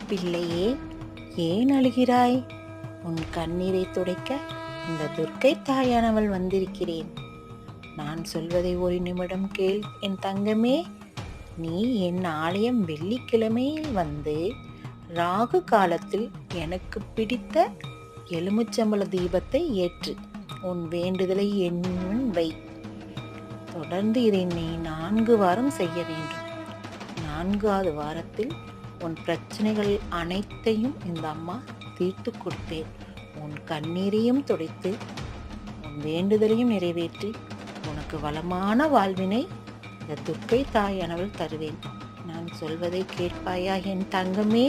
பிள்ளையே, ஏன் அழுகிறாய்? உன் கண்ணீரை துடைக்க இந்த துர்க்கை தாயானவள் வந்திருக்கிறேன். நான் சொல்வதை ஒரு நிமிடம் கேள் என் தங்கமே. நீ என் ஆலயம் வெள்ளிக்கிழமையில் வந்து ராகு காலத்தில் எனக்கு பிடித்த எலுமிச்சம்பழ தீபத்தை ஏற்று உன் வேண்டுதலை என் முன் வை. தொடர்ந்து இதை நீ 4 வாரம் செய்ய வேண்டும். 4வது வாரத்தில் உன் பிரச்சனைகள் அனைத்தையும் இந்த அம்மா தீர்த்து கொடுப்பேன். உன் கண்ணீரையும் துடைத்து உன் வேண்டுதலையும் நிறைவேற்றி உனக்கு வளமான வாழ்வினை இந்த துர்க்கை தாயானவள் தருவேன். நான் சொல்வதை கேட்பாயா என் தங்கமே?